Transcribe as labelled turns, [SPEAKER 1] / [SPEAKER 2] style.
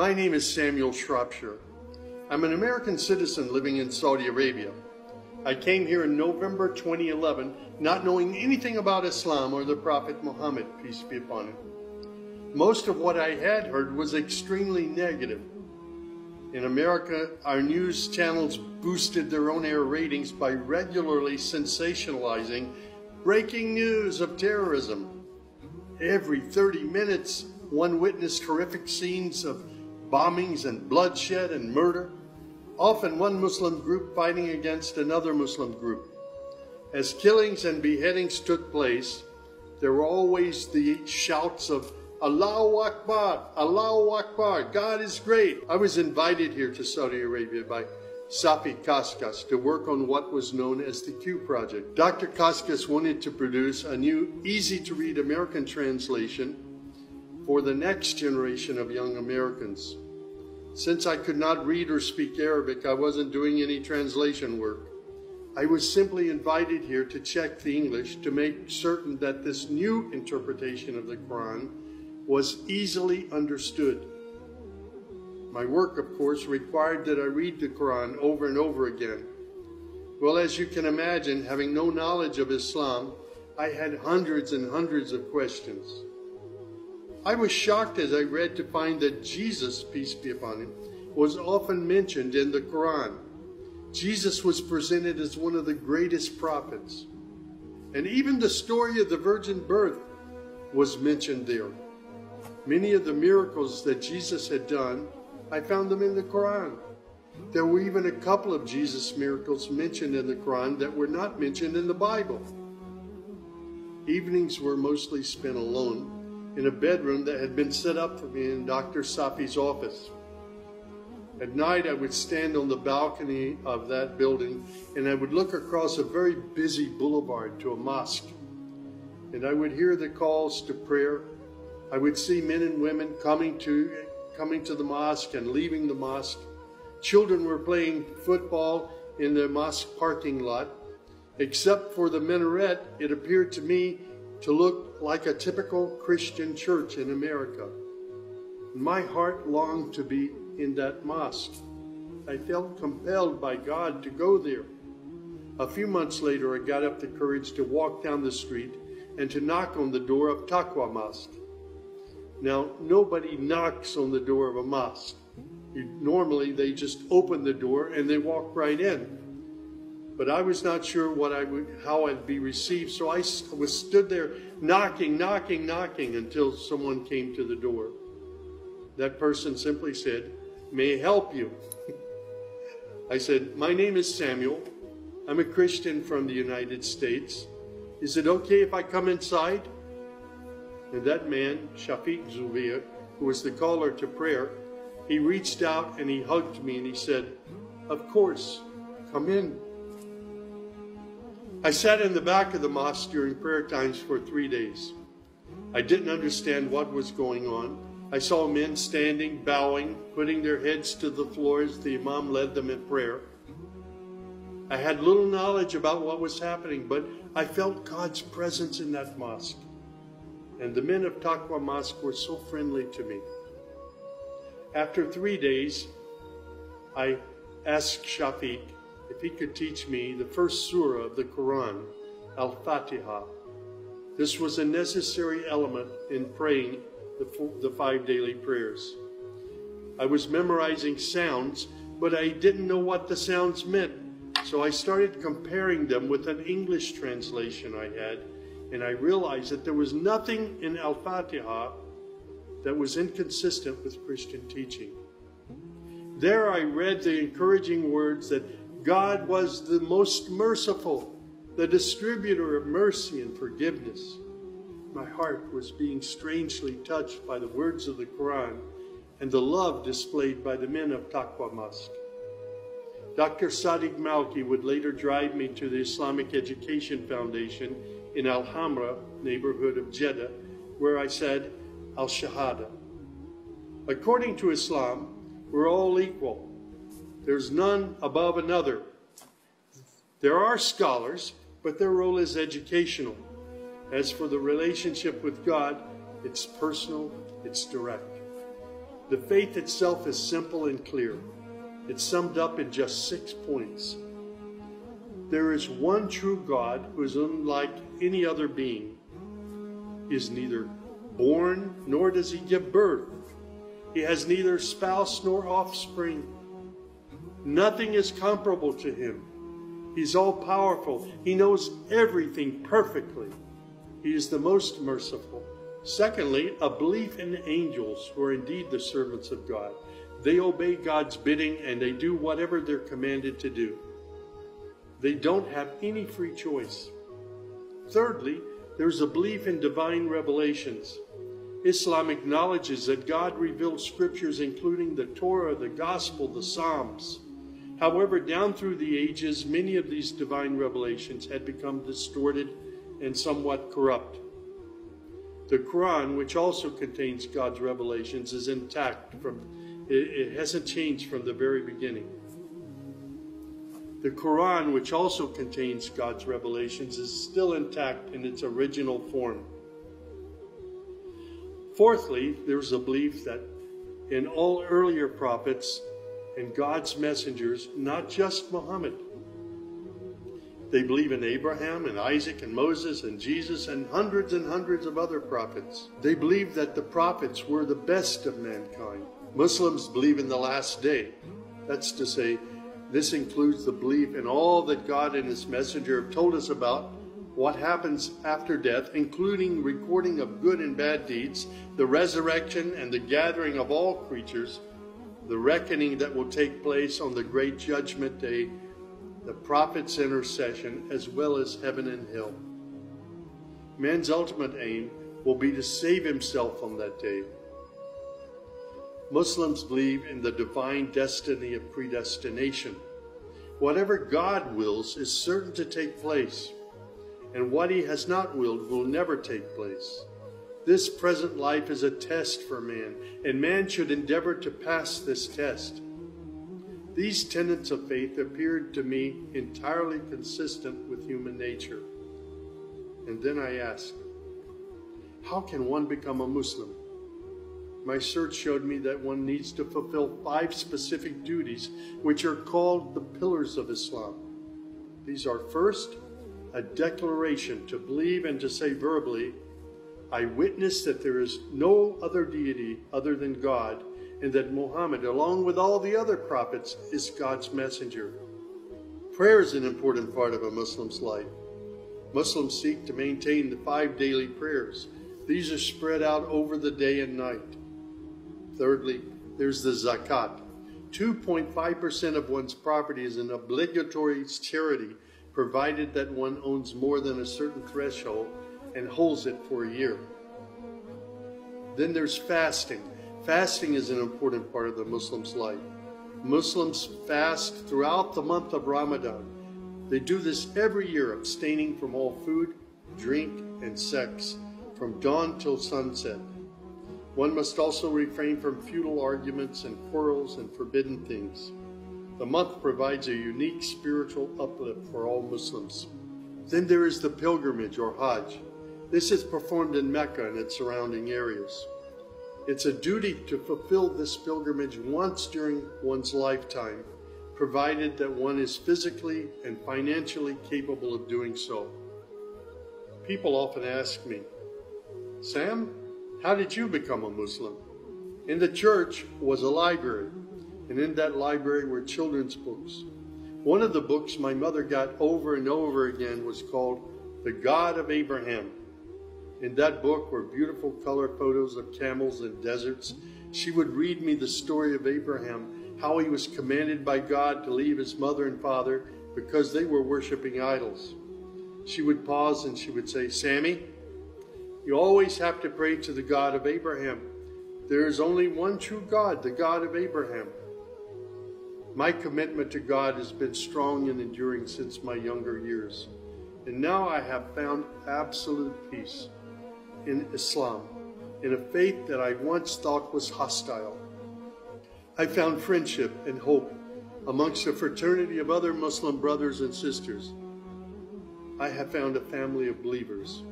[SPEAKER 1] My name is Samuel Shropshire. I'm an American citizen living in Saudi Arabia. I came here in November 2011, not knowing anything about Islam or the Prophet Muhammad, peace be upon him. Most of what I had heard was extremely negative. In America, our news channels boosted their on-air ratings by regularly sensationalizing breaking news of terrorism. Every 30 minutes, one witnessed horrific scenes of bombings and bloodshed and murder, often one Muslim group fighting against another Muslim group. As killings and beheadings took place, there were always the shouts of Allahu Akbar, Allahu Akbar, God is great. I was invited here to Saudi Arabia by Safi Kaskas to work on what was known as the Q Project. Dr. Kaskas wanted to produce a new, easy-to-read American translation for the next generation of young Americans. Since I could not read or speak Arabic, I wasn't doing any translation work. I was simply invited here to check the English to make certain that this new interpretation of the Quran was easily understood. My work, of course, required that I read the Quran over and over again. Well, as you can imagine, having no knowledge of Islam, I had hundreds and hundreds of questions. I was shocked as I read to find that Jesus, peace be upon him, was often mentioned in the Quran. Jesus was presented as one of the greatest prophets. And even the story of the virgin birth was mentioned there. Many of the miracles that Jesus had done, I found them in the Quran. There were even a couple of Jesus miracles mentioned in the Quran that were not mentioned in the Bible. Evenings were mostly spent alone in a bedroom that had been set up for me in Dr. Safi's office. At night, I would stand on the balcony of that building and I would look across a very busy boulevard to a mosque. And I would hear the calls to prayer. I would see men and women coming to the mosque and leaving the mosque. Children were playing football in the mosque parking lot. Except for the minaret, it appeared to me to look like a typical Christian church in America. My heart longed to be in that mosque. I felt compelled by God to go there. A few months later, I got up the courage to walk down the street and to knock on the door of Taqwa Mosque. Now, nobody knocks on the door of a mosque. Normally, they just open the door and they walk right in. But I was not sure how I'd be received, so I stood there knocking until someone came to the door. That person simply said, "May I help you?" I said, "My name is Samuel. I'm a Christian from the United States. Is it okay if I come inside?" And that man, Shafiq Zubair, who was the caller to prayer, he reached out and he hugged me and he said, "Of course, come in." I sat in the back of the mosque during prayer times for 3 days. I didn't understand what was going on. I saw men standing, bowing, putting their heads to the floor as the Imam led them in prayer. I had little knowledge about what was happening, but I felt God's presence in that mosque. And the men of Taqwa Mosque were so friendly to me. After 3 days, I asked Shafiq if he could teach me the first surah of the Quran, al-Fatiha. This was a necessary element in praying the 5 daily prayers. I was memorizing sounds, but I didn't know what the sounds meant. So I started comparing them with an English translation I had, and I realized that there was nothing in al-Fatiha that was inconsistent with Christian teaching. There I read the encouraging words that God was the most merciful, the distributor of mercy and forgiveness. My heart was being strangely touched by the words of the Quran and the love displayed by the men of Taqwa Mosque. Dr. Sadiq Malki would later drive me to the Islamic Education Foundation in Al-Hamra neighborhood of Jeddah, where I said Al-Shahada. According to Islam, we're all equal. There's none above another. There are scholars, but their role is educational. As for the relationship with God, it's personal, it's direct. The faith itself is simple and clear. It's summed up in just 6 points. There is one true God who is unlike any other being. He is neither born nor does he give birth. He has neither spouse nor offspring. Nothing is comparable to him. He's all-powerful. He knows everything perfectly. He is the most merciful. Secondly, a belief in angels who are indeed the servants of God. They obey God's bidding and they do whatever they're commanded to do. They don't have any free choice. Thirdly, there's a belief in divine revelations. Islam acknowledges that God revealed scriptures including the Torah, the Gospel, the Psalms. However, down through the ages, many of these divine revelations had become distorted and somewhat corrupt. The Quran, which also contains God's revelations, is intact. It hasn't changed from the very beginning. The Quran, which also contains God's revelations, is still intact in its original form. Fourthly, there's a belief that in all earlier prophets and God's messengers, not just Muhammad. They believe in Abraham and Isaac and Moses and Jesus and hundreds of other prophets. They believe that the prophets were the best of mankind. Muslims believe in the last day. That's to say, this includes the belief in all that God and his messenger have told us about what happens after death, including recording of good and bad deeds, the resurrection and the gathering of all creatures, the reckoning that will take place on the great judgment day, the prophet's intercession, as well as heaven and hell. Man's ultimate aim will be to save himself on that day. Muslims believe in the divine destiny of predestination. Whatever God wills is certain to take place, and what he has not willed will never take place. This present life is a test for man, and man should endeavor to pass this test. These tenets of faith appeared to me entirely consistent with human nature. And then I asked, how can one become a Muslim? My search showed me that one needs to fulfill 5 specific duties, which are called the pillars of Islam. These are: first, a declaration to believe and to say verbally, I witness that there is no other deity other than God, and that Muhammad, along with all the other prophets, is God's messenger. Prayer is an important part of a Muslim's life. Muslims seek to maintain the 5 daily prayers. These are spread out over the day and night. Thirdly, there's the zakat. 2.5% of one's property is an obligatory charity, provided that one owns more than a certain threshold and holds it for a year. Then there's fasting. Fasting is an important part of the Muslim's life. Muslims fast throughout the month of Ramadan. They do this every year, abstaining from all food, drink, and sex, from dawn till sunset. One must also refrain from futile arguments and quarrels and forbidden things. The month provides a unique spiritual uplift for all Muslims. Then there is the pilgrimage or Hajj. This is performed in Mecca and its surrounding areas. It's a duty to fulfill this pilgrimage once during one's lifetime, provided that one is physically and financially capable of doing so. People often ask me, Sam, how did you become a Muslim? In the church was a library, and in that library were children's books. One of the books my mother got over and over again was called The God of Abraham. In that book were beautiful color photos of camels and deserts. She would read me the story of Abraham, how he was commanded by God to leave his mother and father because they were worshiping idols. She would pause and she would say, Sammy, you always have to pray to the God of Abraham. There is only one true God, the God of Abraham. My commitment to God has been strong and enduring since my younger years. And now I have found absolute peace in Islam, in a faith that I once thought was hostile. I found friendship and hope amongst a fraternity of other Muslim brothers and sisters. I have found a family of believers.